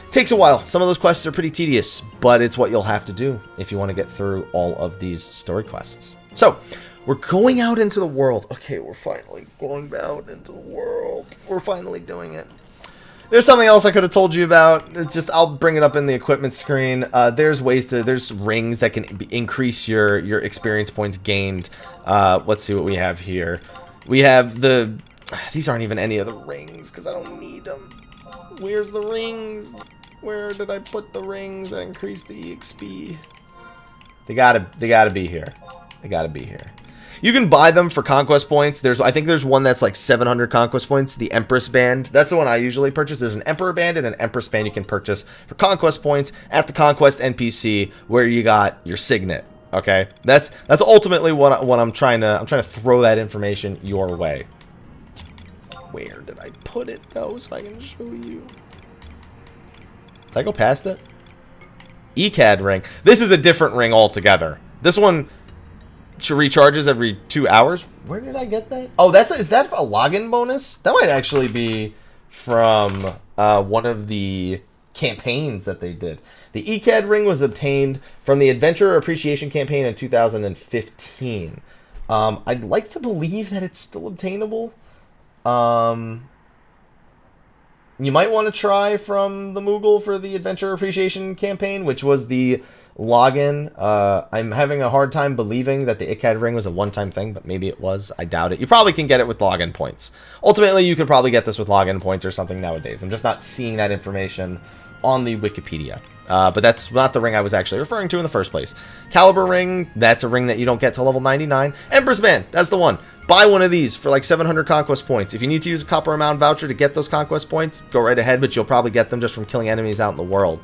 It takes a while. Some of those quests are pretty tedious, but it's what you'll have to do if you want to get through all of these story quests. So, we're going out into the world. Okay, we're finally going out into the world. We're finally doing it. There's something else I could have told you about. It's just, I'll bring it up in the equipment screen. There's rings that can increase your experience points gained. Let's see what we have here. We have these aren't even any of the rings because I don't need them. Where's the rings? Where did I put the rings that increase the EXP? They gotta be here. They gotta be here. You can buy them for conquest points. I think there's one that's like 700 conquest points, the Empress Band. That's the one I usually purchase. There's an Emperor Band and an Empress Band you can purchase for conquest points at the Conquest NPC where you got your signet. Okay? That's ultimately what I'm trying to throw that information your way. Where did I put it though so I can show you? Did I go past it? ECAD ring. This is a different ring altogether. This one recharges every 2 hours. Where did I get that? Oh, is that a login bonus? That might actually be from one of the campaigns that they did. The ECAD ring was obtained from the Adventurer Appreciation campaign in 2015. I'd like to believe that it's still obtainable. You might want to try from the Moogle for the Adventure Appreciation campaign, which was the login. I'm having a hard time believing that the ICAD ring was a one-time thing, but maybe it was. I doubt it. You probably can get it with login points. Ultimately, you could probably get this with login points or something nowadays. I'm just not seeing that information on the Wikipedia. But that's not the ring I was actually referring to in the first place. Caliber ring, that's a ring that you don't get to level 99. Empress Band, that's the one. Buy one of these for like 700 conquest points. If you need to use a copper amount voucher to get those conquest points, go right ahead, but you'll probably get them just from killing enemies out in the world.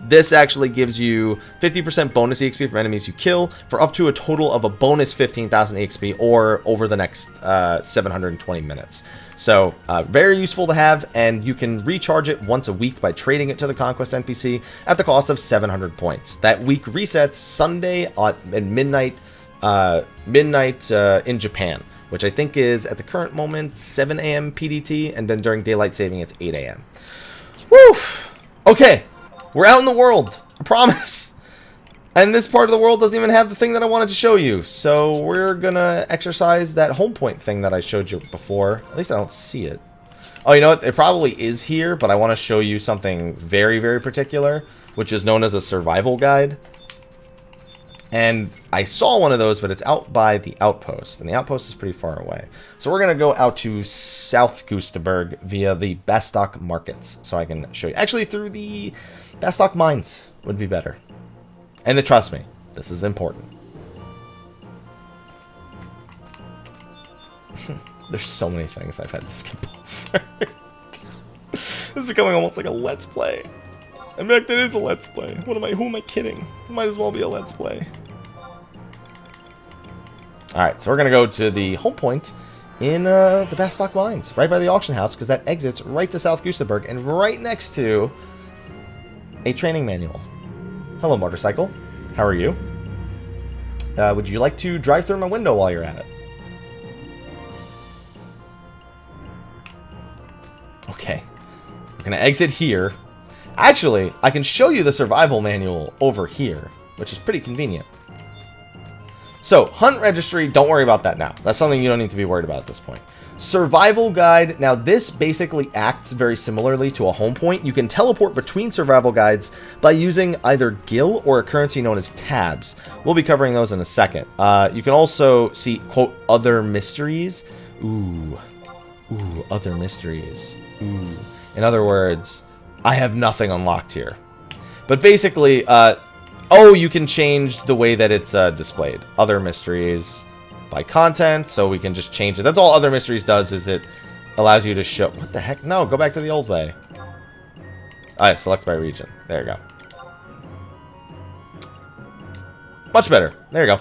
This actually gives you 50% bonus EXP from enemies you kill for up to a total of a bonus 15,000 EXP or over the next 720 minutes. So, very useful to have, and you can recharge it once a week by trading it to the Conquest NPC at the cost of 700 points. That week resets Sunday at midnight in Japan, which I think is, at the current moment, 7 a.m. PDT, and then during daylight saving, it's 8 a.m. Woo! Okay, we're out in the world, I promise. And this part of the world doesn't even have the thing that I wanted to show you, so we're gonna exercise that home point thing that I showed you before. At least I don't see it. Oh, you know what? It probably is here, but I want to show you something very, very particular, which is known as a survival guide. And I saw one of those, but it's out by the outpost, and the outpost is pretty far away. So we're going to go out to South Gustaberg via the Bastock markets, so I can show you. Actually, through the Bastock mines would be better. And trust me, this is important. There's so many things I've had to skip over. This is becoming almost like a Let's Play. In fact, it is a Let's Play. Who am I kidding? It might as well be a Let's Play. Alright, so we're going to go to the home point in the Bastock Mines, right by the auction house, because that exits right to South Gustaberg and right next to a training manual. Hello, motorcycle. How are you? Would you like to drive through my window while you're at it? Okay. We're going to exit here. Actually, I can show you the survival manual over here, which is pretty convenient. So, Hunt Registry, don't worry about that now. That's something you don't need to be worried about at this point. Survival Guide, now this basically acts very similarly to a home point. You can teleport between survival guides by using either gil or a currency known as tabs. We'll be covering those in a second. You can also see, quote, other mysteries. Ooh, other mysteries. Ooh. In other words, I have nothing unlocked here. But basically, you can change the way that it's displayed. Other mysteries by content, so we can just change it. That's all other mysteries does, is it allows you to show... What the heck? No, go back to the old way. Alright, select by region. There you go. Much better. There you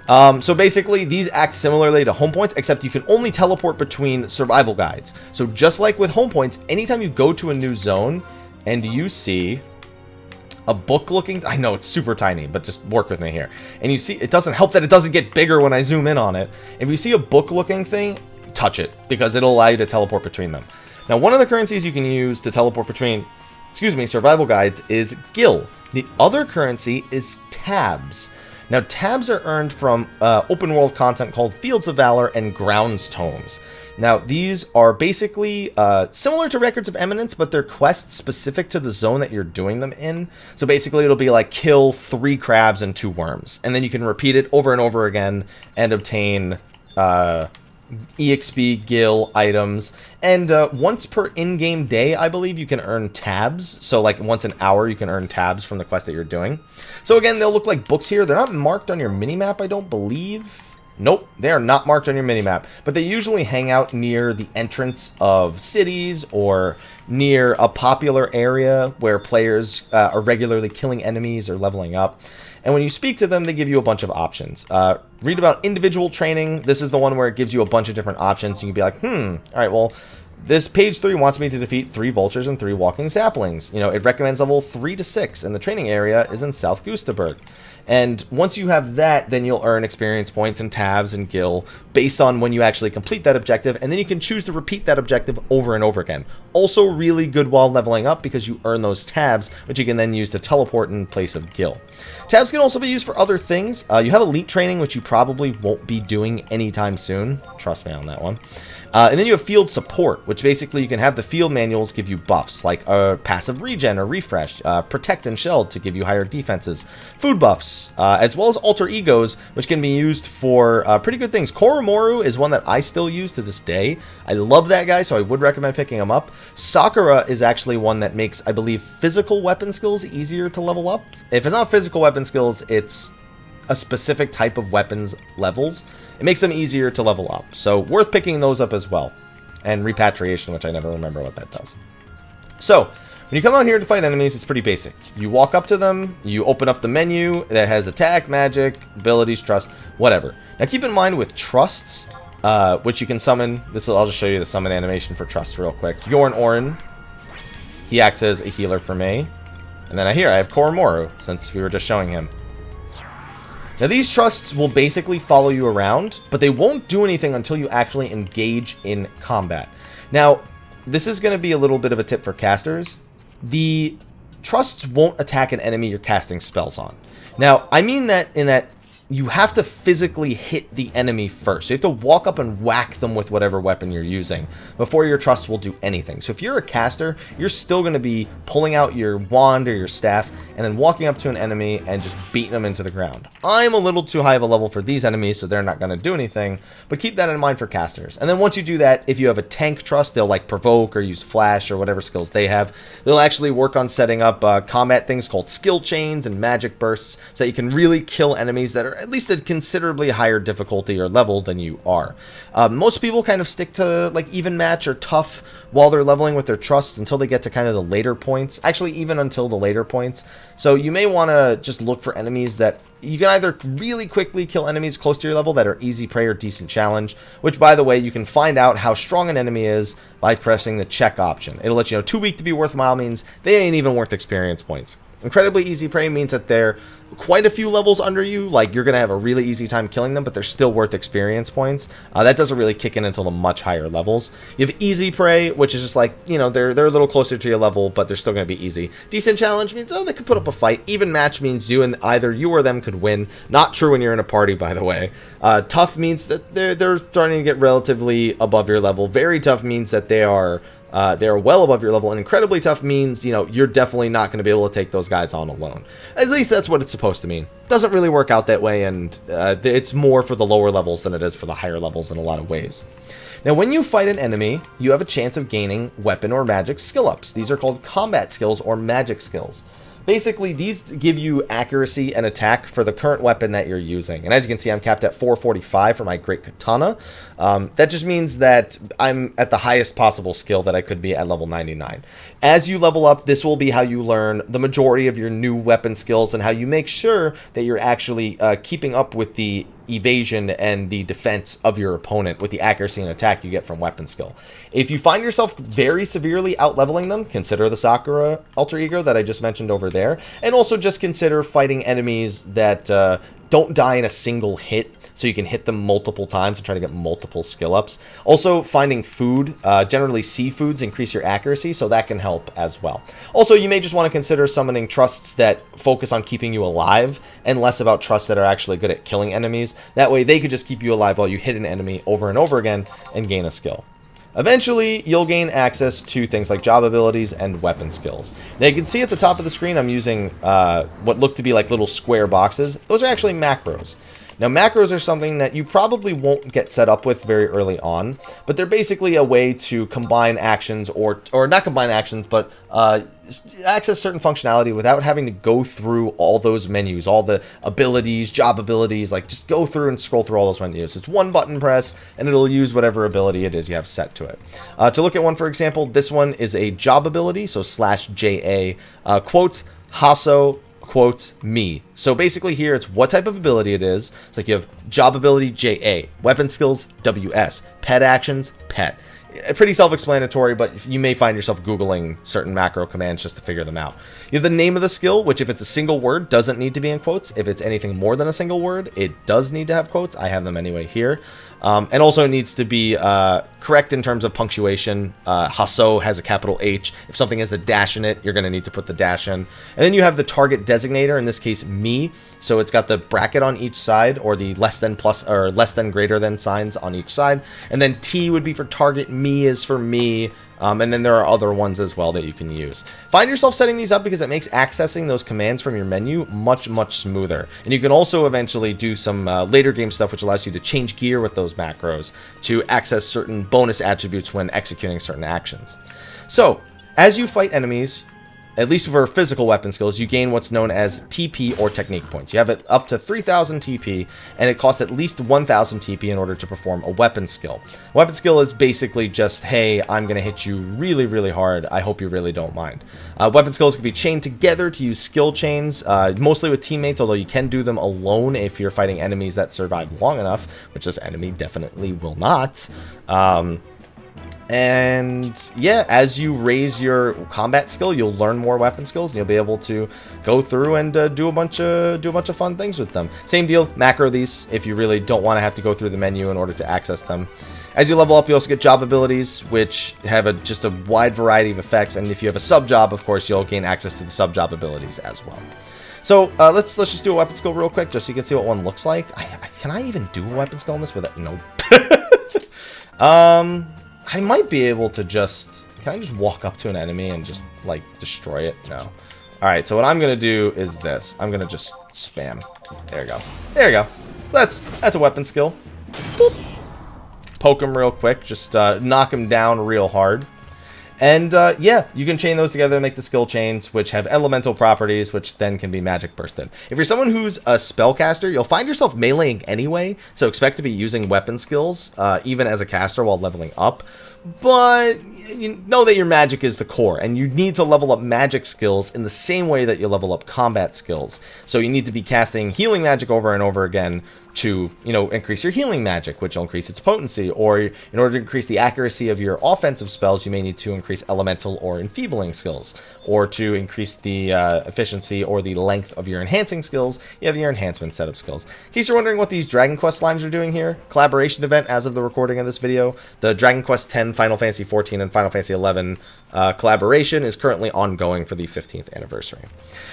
go. So basically, these act similarly to home points, except you can only teleport between survival guides. So just like with home points, anytime you go to a new zone and you see a book looking... I know it's super tiny, but just work with me here. And you see, it doesn't help that it doesn't get bigger when I zoom in on it. If you see a book looking thing, touch it, because it'll allow you to teleport between them. Now, one of the currencies you can use to teleport between, survival guides is gil. The other currency is tabs. Now, tabs are earned from open world content called Fields of Valor and Grounds Tomes. Now, these are basically similar to Records of Eminence, but they're quests specific to the zone that you're doing them in. So basically, it'll be like kill 3 crabs and 2 worms. And then you can repeat it over and over again and obtain EXP, gil, items. And once per in-game day, I believe, you can earn tabs. So like once an hour, you can earn tabs from the quest that you're doing. So again, they'll look like books here. They're not marked on your minimap, I don't believe. Nope, they are not marked on your minimap, but they usually hang out near the entrance of cities or near a popular area where players are regularly killing enemies or leveling up. And when you speak to them, they give you a bunch of options. Read about individual training. This is the one where it gives you a bunch of different options. You can be like, all right, well, this page 3 wants me to defeat 3 vultures and 3 walking saplings. You know, it recommends level 3 to 6, and the training area is in South Gustaberg. And once you have that, then you'll earn experience points and tabs and gil based on when you actually complete that objective, and then you can choose to repeat that objective over and over again. Also really good while leveling up because you earn those tabs, which you can then use to teleport in place of gil. Tabs can also be used for other things. You have elite training, which you probably won't be doing anytime soon. Trust me on that one. And then you have field support, which basically you can have the field manuals give you buffs, like passive regen or refresh, protect and sheld to give you higher defenses, food buffs, as well as alter egos, which can be used for pretty good things. Koromoru is one that I still use to this day. I love that guy, so I would recommend picking him up. Sakura is actually one that makes, I believe, physical weapon skills easier to level up. If it's not physical weapon skills, it's a specific type of weapons levels. It makes them easier to level up, so worth picking those up as well. And repatriation, which I never remember what that does. So, when you come out here to fight enemies, it's pretty basic. You walk up to them, you open up the menu that has attack, magic, abilities, trust, whatever. Now keep in mind with trusts, which you can summon, I'll just show you the summon animation for trusts real quick. Yorn Orin, he acts as a healer for me. And then I have Koromoru, since we were just showing him. Now these trusts will basically follow you around, but they won't do anything until you actually engage in combat. Now, this is going to be a little bit of a tip for casters. The trusts won't attack an enemy you're casting spells on. Now, I mean that in that you have to physically hit the enemy first. So you have to walk up and whack them with whatever weapon you're using before your trust will do anything. So if you're a caster, you're still going to be pulling out your wand or your staff and then walking up to an enemy and just beating them into the ground. I'm a little too high of a level for these enemies, so they're not going to do anything, but keep that in mind for casters. And then once you do that, if you have a tank trust, they'll like provoke or use flash or whatever skills they have. They'll actually work on setting up combat things called skill chains and magic bursts so that you can really kill enemies that are at least a considerably higher difficulty or level than you are. Most people kind of stick to like even match or tough while they're leveling with their trust until they get to kind of the later points, actually even until the later points. So you may want to just look for enemies that you can either really quickly kill enemies close to your level that are easy prey or decent challenge, which by the way, you can find out how strong an enemy is by pressing the check option. It'll let you know too weak to be worthwhile means they ain't even worth experience points. Incredibly easy prey means that they're quite a few levels under you, like you're going to have a really easy time killing them, but they're still worth experience points. That doesn't really kick in until the much higher levels. You have easy prey, which is just like, you know, they're a little closer to your level, but they're still going to be easy. Decent challenge means, oh, they could put up a fight. Even match means either you or them could win. Not true when you're in a party, by the way. Tough means that they're starting to get relatively above your level. Very tough means that they're well above your level, and incredibly tough means, you know, you're definitely not going to be able to take those guys on alone. At least that's what it's supposed to mean. Doesn't really work out that way, and it's more for the lower levels than it is for the higher levels in a lot of ways. Now, when you fight an enemy, you have a chance of gaining weapon or magic skill ups. These are called combat skills or magic skills. Basically, these give you accuracy and attack for the current weapon that you're using. And as you can see, I'm capped at 445 for my Great Katana. That just means that I'm at the highest possible skill that I could be at level 99. As you level up, this will be how you learn the majority of your new weapon skills and how you make sure that you're actually keeping up with the evasion and the defense of your opponent with the accuracy and attack you get from weapon skill. If you find yourself very severely out-leveling them, consider the Sakura alter ego that I just mentioned over there, and also just consider fighting enemies that don't die in a single hit, so you can hit them multiple times and try to get multiple skill ups. Also, finding food, generally seafoods, increase your accuracy, so that can help as well. Also, you may just want to consider summoning trusts that focus on keeping you alive and less about trusts that are actually good at killing enemies. That way, they could just keep you alive while you hit an enemy over and over again and gain a skill. Eventually, you'll gain access to things like job abilities and weapon skills. Now, you can see at the top of the screen, I'm using what look to be like little square boxes. Those are actually macros. Now, macros are something that you probably won't get set up with very early on, but they're basically a way to combine actions, or not combine actions, but access certain functionality without having to go through all those menus, all the abilities, job abilities, like just go through and scroll through all those menus. It's one button press, and it'll use whatever ability it is you have set to it. To look at one, for example, this one is a job ability, so /JA, quotes, Hasso, quotes, me. So basically here it's what type of ability it is. It's like you have job ability JA, weapon skills WS, pet actions pet. Pretty self-explanatory, but you may find yourself Googling certain macro commands just to figure them out. You have the name of the skill, which if it's a single word, doesn't need to be in quotes. If it's anything more than a single word, it does need to have quotes. I have them anyway here. And also it needs to be correct in terms of punctuation. Hasso has a capital H. If something has a dash in it, you're going to need to put the dash in. And then you have the target designator, in this case, me. So it's got the bracket on each side, or the less than plus or less than greater than signs on each side. And then T would be for target, me is for me. And then there are other ones as well that you can use. Find yourself setting these up because it makes accessing those commands from your menu much, much smoother. And you can also eventually do some later game stuff which allows you to change gear with those macros to access certain bonus attributes when executing certain actions. So, as you fight enemies, at least for physical weapon skills, you gain what's known as TP or technique points. You have it up to 3,000 TP, and it costs at least 1,000 TP in order to perform a weapon skill. Weapon skill is basically just, hey, I'm going to hit you really, really hard. I hope you really don't mind. Weapon skills can be chained together to use skill chains, mostly with teammates, although you can do them alone if you're fighting enemies that survive long enough, which this enemy definitely will not. And yeah, as you raise your combat skill, you'll learn more weapon skills, and you'll be able to go through and do a bunch of fun things with them. Same deal, macro these if you really don't want to have to go through the menu in order to access them. As you level up, you also get job abilities, which have just a wide variety of effects. And if you have a sub job, of course, you'll gain access to the sub job abilities as well. So let's just do a weapon skill real quick, just so you can see what one looks like. Can I even do a weapon skill in this without? No. I might be able to just... Can I just walk up to an enemy and just, like, destroy it? No. Alright, so what I'm going to do is this. I'm going to just spam. There you go. There you go. That's a weapon skill. Boop. Poke him real quick. Just knock him down real hard. And yeah, you can chain those together to make the skill chains, which have elemental properties, which then can be magic bursted. If you're someone who's a spellcaster, you'll find yourself meleeing anyway, so expect to be using weapon skills, even as a caster while leveling up. But you know that your magic is the core, and you need to level up magic skills in the same way that you level up combat skills. So you need to be casting healing magic over and over again to, you know, increase your healing magic, which will increase its potency, or in order to increase the accuracy of your offensive spells, you may need to increase elemental or enfeebling skills, or to increase the efficiency or the length of your enhancing skills, you have your enhancement setup skills. In case you're wondering what these Dragon Quest slimes are doing here, collaboration event as of the recording of this video, the Dragon Quest X, Final Fantasy XIV, and Final Fantasy XI collaboration is currently ongoing for the 15th anniversary.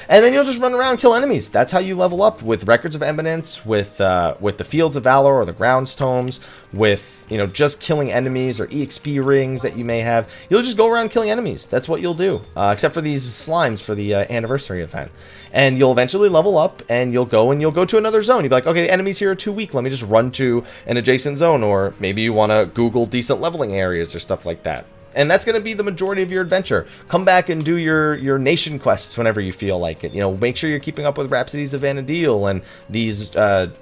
And then you'll just run around and kill enemies. That's how you level up, with Records of Eminence, with the Fields of Valor or the Grounds Tomes, with, you know, just killing enemies or EXP rings that you may have. You'll just go around killing enemies. That's what you'll do, except for these slimes for the anniversary event. And you'll eventually level up, and you'll go to another zone. You'll be like, okay, the enemies here are too weak. Let me just run to an adjacent zone. Or maybe you want to Google decent leveling areas or stuff like that. And that's going to be the majority of your adventure. Come back and do your nation quests whenever you feel like it. You know, make sure you're keeping up with Rhapsodies of Vana'diel and these,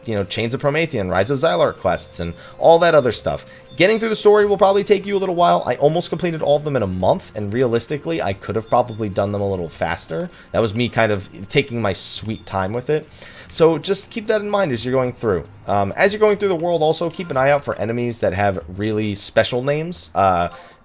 you know, Chains of Promethean, Rise of Xylarch quests, and all that other stuff. Getting through the story will probably take you a little while. I almost completed all of them in a month, and realistically, I could have probably done them a little faster. That was me kind of taking my sweet time with it. So just keep that in mind as you're going through. As you're going through the world, also keep an eye out for enemies that have really special names.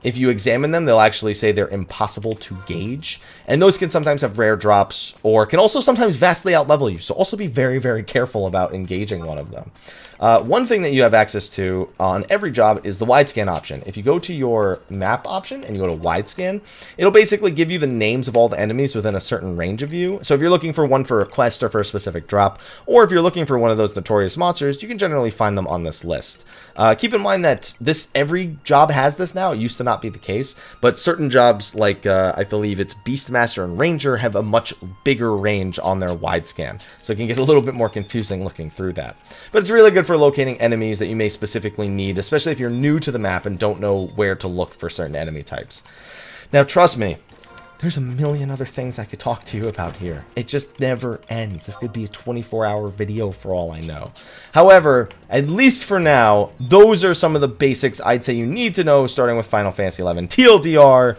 If you examine them, they'll actually say they're impossible to gauge. And those can sometimes have rare drops, or can also sometimes vastly outlevel you. So also be very, very careful about engaging one of them. One thing that you have access to on every job is the wide scan option. If you go to your map option and you go to wide scan, it'll basically give you the names of all the enemies within a certain range of you. So if you're looking for one for a quest or for a specific drop, or if you're looking for one of those notorious monsters, you can generally find them on this list. Keep in mind that every job has this now. It used to not be the case, but certain jobs like I believe it's Beastmaster and Ranger have a much bigger range on their wide scan, so it can get a little bit more confusing looking through that. But it's really good for locating enemies that you may specifically need, especially if you're new to the map and don't know where to look for certain enemy types. Now trust me, there's a million other things I could talk to you about here. It just never ends. This could be a 24-hour video for all I know. However, at least for now, those are some of the basics I'd say you need to know starting with Final Fantasy XI. TLDR,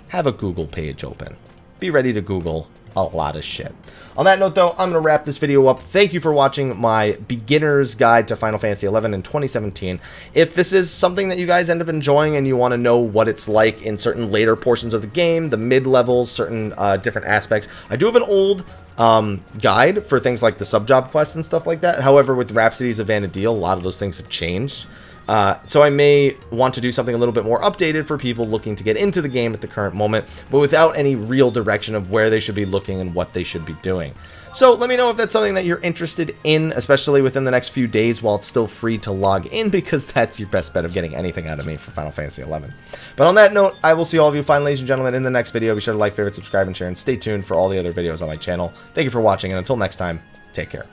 have a Google page open. Be ready to Google a lot of shit. On that note, though, I'm going to wrap this video up. Thank you for watching my beginner's guide to Final Fantasy XI in 2017. If this is something that you guys end up enjoying and you want to know what it's like in certain later portions of the game, the mid-levels, certain different aspects, I do have an old guide for things like the sub-job quests and stuff like that. However, with Rhapsodies of Vana'diel, a lot of those things have changed. So I may want to do something a little bit more updated for people looking to get into the game at the current moment, but without any real direction of where they should be looking and what they should be doing. So let me know if that's something that you're interested in, especially within the next few days while it's still free to log in, because that's your best bet of getting anything out of me for Final Fantasy XI. But on that note, I will see all of you fine, ladies and gentlemen, in the next video. Be sure to like, favorite, subscribe, and share, and stay tuned for all the other videos on my channel. Thank you for watching, and until next time, take care.